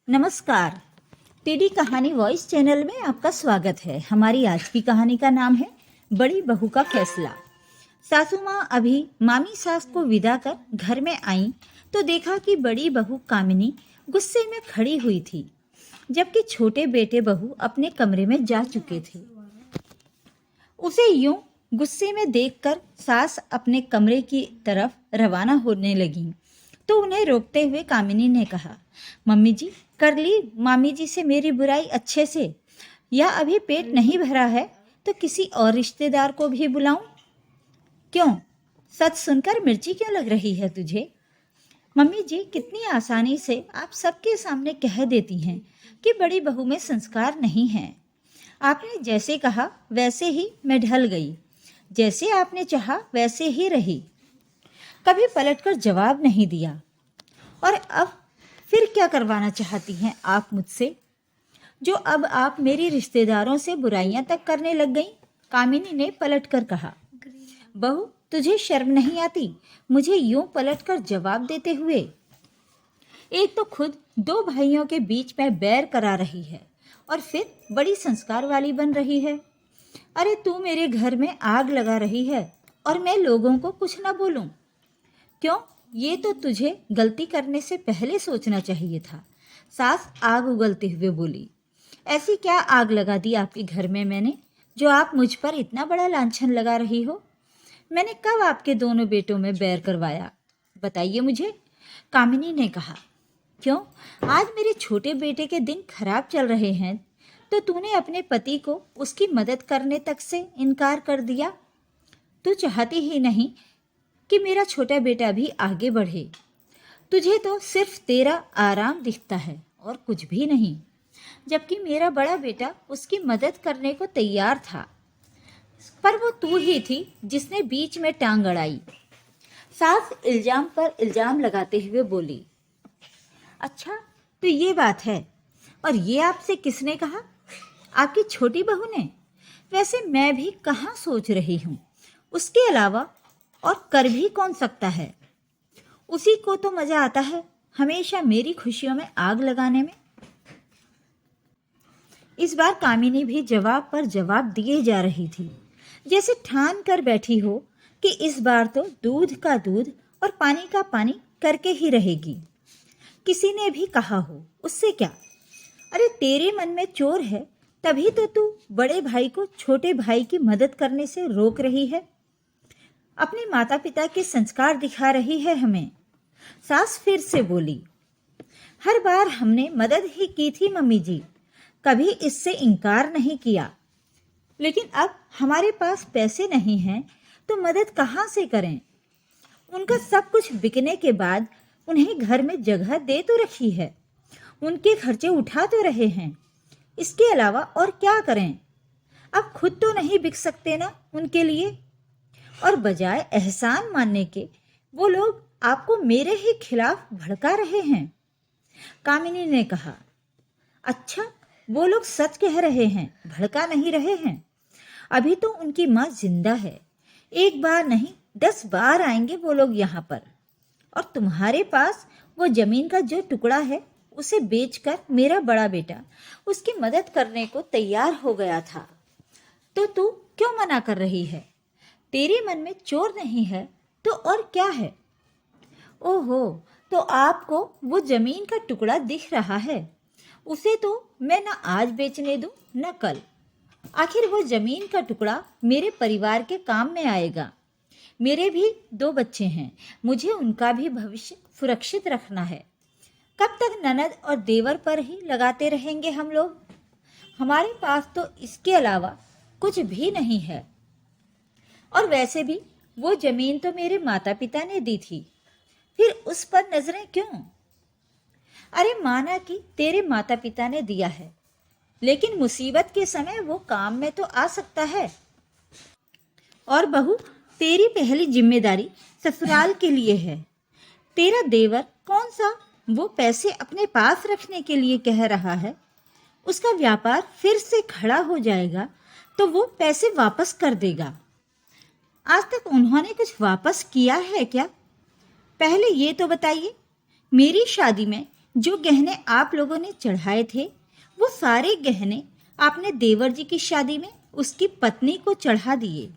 नमस्कार। टीडी कहानी voice channel में आपका स्वागत है। हमारी आज की कहानी का नाम है बड़ी बहू का फैसला। सासू माँ अभी मामी सास को विदा कर घर में आई तो देखा कि बड़ी बहू कामिनी गुस्से में खड़ी हुई थी, जबकि छोटे बेटे बहू अपने कमरे में जा चुके थे। उसे यूं गुस्से में देखकर सास अपने कमरे की तरफ रवाना होने लगी तो उन्हें रोकते हुए कामिनी ने कहा, मम्मी जी, कर ली मामी जी से मेरी बुराई अच्छे से, या अभी पेट नहीं भरा है तो किसी और रिश्तेदार को भी बुलाऊं? क्यों, सच सुनकर मिर्ची क्यों लग रही है तुझे? मम्मी जी, कितनी आसानी से आप सबके सामने कह देती हैं कि बड़ी बहू में संस्कार नहीं है। आपने जैसे कहा वैसे ही मैं ढल गई, जैसे आपने चाहा वैसे ही रही, कभी पलटकर जवाब नहीं दिया। और अब फिर क्या करवाना चाहती हैं आप मुझसे, जो अब आप मेरी रिश्तेदारों से बुराइयां तक करने लग गई? कामिनी ने पलटकर कहा। बहू, तुझे शर्म नहीं आती मुझे यूं पलटकर जवाब देते हुए? एक तो खुद दो भाइयों के बीच में बैर करा रही है और फिर बड़ी संस्कार वाली बन रही है। अरे तू मेरे घर में आग लगा रही है और मैं लोगों को कुछ ना बोलूं? क्यों, ये तो तुझे गलती करने से पहले सोचना चाहिए था। सास आग उगलते हुए बोली। ऐसी क्या आग लगा दी आपके घर में मैंने, जो आप मुझ पर इतना बड़ा लांछन लगा रही हो? मैंने कब आपके दोनों बेटों में बैर करवाया, बताइए मुझे। कामिनी ने कहा। क्यों, आज मेरे छोटे बेटे के दिन खराब चल रहे हैं तो तूने अपने पति को उसकी मदद करने तक से इनकार कर दिया? तू चाहती ही नहीं कि मेरा छोटा बेटा भी आगे बढ़े। तुझे तो सिर्फ तेरा आराम दिखता है और कुछ भी नहीं, जबकि मेरा बड़ा बेटा उसकी मदद करने को तैयार था, पर वो तू ही थी जिसने बीच में टांग अड़ाई। सास इल्जाम पर इल्जाम लगाते हुए बोली। अच्छा, तो ये बात है, और ये आपसे किसने कहा? आपकी छोटी बहू ने? वैसे मैं भी कहाँ सोच रही हूँ, उसके अलावा और कर भी कौन सकता है? उसी को तो मजा आता है हमेशा मेरी खुशियों में आग लगाने में। इस बार कामिनी भी जवाब पर जवाब दिए जा रही थी, जैसे ठान कर बैठी हो कि इस बार तो दूध का दूध और पानी का पानी करके ही रहेगी। किसी ने भी कहा हो, उससे क्या? अरे तेरे मन में चोर है, तभी तो तू बड़े भाई को छोटे भाई की मदद करने से रोक रही है। अपने माता पिता के संस्कार दिखा रही है हमें। सास फिर से बोली। हर बार हमने मदद ही की थी मम्मी जी, कभी इससे इनकार नहीं किया, लेकिन अब हमारे पास पैसे नहीं हैं तो मदद कहाँ से करें? उनका सब कुछ बिकने के बाद उन्हें घर में जगह दे तो रखी है, उनके खर्चे उठा तो रहे हैं, इसके अलावा और क्या करें? अब खुद तो नहीं बिक सकते ना उनके लिए। और बजाय एहसान मानने के वो लोग आपको मेरे ही खिलाफ भड़का रहे हैं। कामिनी ने कहा। अच्छा, वो लोग सच कह रहे हैं, भड़का नहीं रहे हैं। अभी तो उनकी माँ जिंदा है, एक बार नहीं 10 बार आएंगे वो लोग यहाँ पर। और तुम्हारे पास वो जमीन का जो टुकड़ा है उसे बेचकर मेरा बड़ा बेटा उसकी मदद करने को तैयार हो गया था, तो तू क्यों मना कर रही है? तेरे मन में चोर नहीं है तो और क्या है? ओहो, तो आपको वो जमीन का टुकड़ा दिख रहा है, उसे तो मैं ना आज बेचने दूं न कल। आखिर वो जमीन का टुकड़ा मेरे परिवार के काम में आएगा। मेरे भी 2 बच्चे हैं, मुझे उनका भी भविष्य सुरक्षित रखना है। कब तक ननद और देवर पर ही लगाते रहेंगे हम लोग? हमारे पास तो इसके अलावा कुछ भी नहीं है। और वैसे भी वो जमीन तो मेरे माता पिता ने दी थी, फिर उस पर नजरें क्यों? अरे माना कि तेरे माता पिता ने दिया है, लेकिन मुसीबत के समय वो काम में तो आ सकता है। और बहू, तेरी पहली जिम्मेदारी ससुराल के लिए है। तेरा देवर कौन सा वो पैसे अपने पास रखने के लिए कह रहा है? उसका व्यापार फिर से खड़ा हो जाएगा तो वो पैसे वापस कर देगा। आज तक उन्होंने कुछ वापस किया है क्या? पहले ये तो बताइए। मेरी शादी में जो गहने आप लोगों ने चढ़ाए थे वो सारे गहने आपने देवर जी की शादी में उसकी पत्नी को चढ़ा दिए,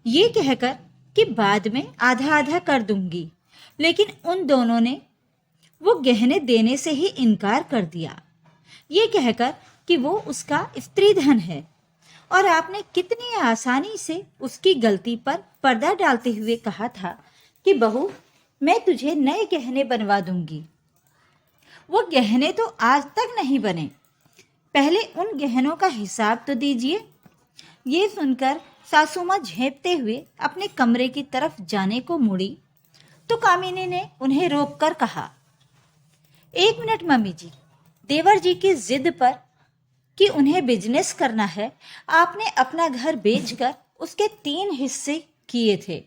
ये कहकर कि बाद में आधा आधा कर दूंगी। लेकिन उन दोनों ने वो गहने देने से ही इनकार कर दिया, ये कहकर कि वो उसका स्त्री धन है। और आपने कितनी आसानी से उसकी गलती पर पर्दा डालते हुए कहा था कि बहू, मैं तुझे नए गहने बनवा दूंगी। वो गहने तो आज तक नहीं बने, पहले उन गहनों का हिसाब तो दीजिए। ये सुनकर सासू माँ झेंपते हुए अपने कमरे की तरफ जाने को मुड़ी तो कामिनी ने उन्हें रोककर कहा, 1 मिनट मम्मी जी, देवर जी की जिद पर कि उन्हें बिजनेस करना है, आपने अपना घर बेचकर उसके 3 हिस्से किए थे,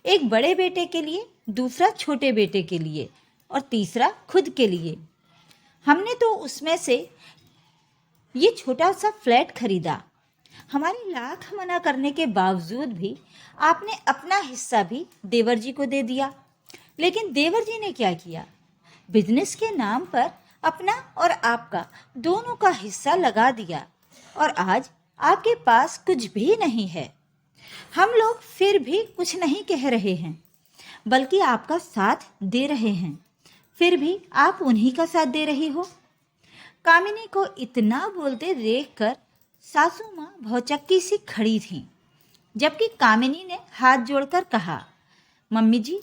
एक बड़े बेटे के लिए, दूसरा छोटे बेटे के लिए और तीसरा खुद के लिए। हमने तो उसमें से ये छोटा सा फ्लैट खरीदा। हमारी लाख मना करने के बावजूद भी आपने अपना हिस्सा भी देवर जी को दे दिया। लेकिन देवर जी ने क्या किया, बिजनेस के नाम पर अपना और आपका दोनों का हिस्सा लगा दिया और आज आपके पास कुछ भी नहीं है। हम लोग फिर भी कुछ नहीं कह रहे हैं, बल्कि आपका साथ दे रहे हैं, फिर भी आप उन्हीं का साथ दे रही हो। कामिनी को इतना बोलते देखकर सासू माँ भौचक्की सी खड़ी थीं, जबकि कामिनी ने हाथ जोड़कर कहा, मम्मी जी,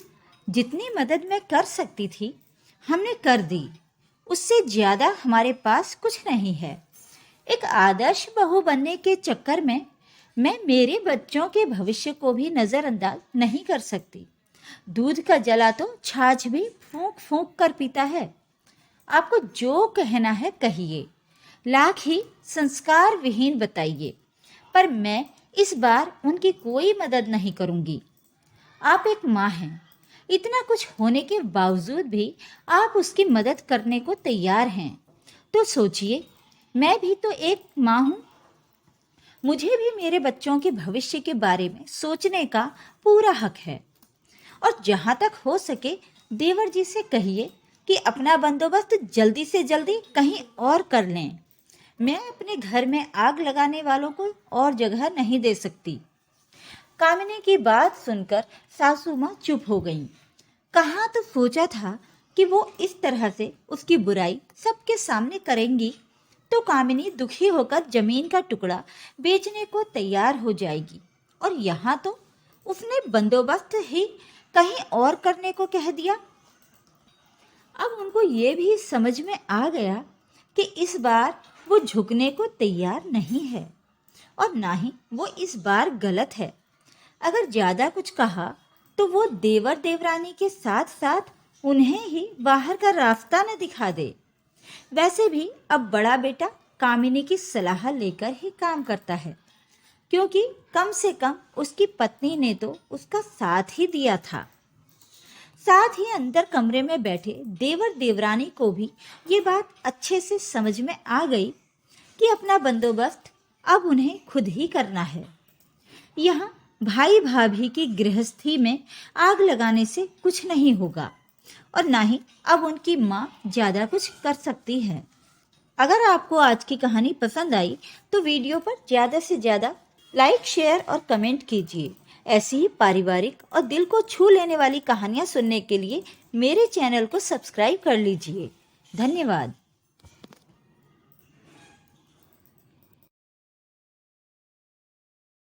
जितनी मदद मैं कर सकती थी हमने कर दी, उससे ज़्यादा हमारे पास कुछ नहीं है। एक आदर्श बहू बनने के चक्कर में मैं मेरे बच्चों के भविष्य को भी नज़रअंदाज नहीं कर सकती। दूध का जला तो छाछ भी फूंक फूंक कर पीता है। आपको जो कहना है कहिए, लाख ही संस्कार विहीन बताइए, पर मैं इस बार उनकी कोई मदद नहीं करूंगी। आप एक माँ हैं, इतना कुछ होने के बावजूद भी आप उसकी मदद करने को तैयार हैं, तो सोचिए, मैं भी तो एक माँ हूँ। मुझे भी मेरे बच्चों के भविष्य के बारे में सोचने का पूरा हक है। और जहाँ तक हो सके देवर जी से कहिए कि अपना बंदोबस्त जल्दी से जल्दी कहीं और कर लें। मैं अपने घर में आग लगाने वालों को और जगह नहीं दे सकती। कामिनी की बात सुनकर सासू माँ चुप हो गईं। कहाँ तो सोचा था कि वो इस तरह से उसकी बुराई सबके सामने करेंगी तो कामिनी दुखी होकर जमीन का टुकड़ा बेचने को तैयार हो जाएगी, और यहाँ तो उसने बंदोबस्त ही कहीं और करने को कह दिया। अब उनको ये भी समझ में आ गया कि इस बार वो झुकने को तैयार नहीं है और ना ही वो इस बार गलत है। अगर ज़्यादा कुछ कहा तो वो देवर देवरानी के साथ साथ उन्हें ही बाहर का रास्ता न दिखा दे। वैसे भी अब बड़ा बेटा कामिनी की सलाह लेकर ही काम करता है, क्योंकि कम से कम उसकी पत्नी ने तो उसका साथ ही दिया था। साथ ही अंदर कमरे में बैठे देवर देवरानी को भी ये बात अच्छे से समझ में आ गई कि अपना बंदोबस्त अब उन्हें खुद ही करना है। यहाँ भाई भाभी की गृहस्थी में आग लगाने से कुछ नहीं होगा और ना ही अब उनकी माँ ज़्यादा कुछ कर सकती है। अगर आपको आज की कहानी पसंद आई तो वीडियो पर ज़्यादा से ज़्यादा लाइक, शेयर और कमेंट कीजिए। ऐसी ही पारिवारिक और दिल को छू लेने वाली कहानियाँ सुनने के लिए मेरे चैनल को सब्सक्राइब कर लीजिए। धन्यवाद।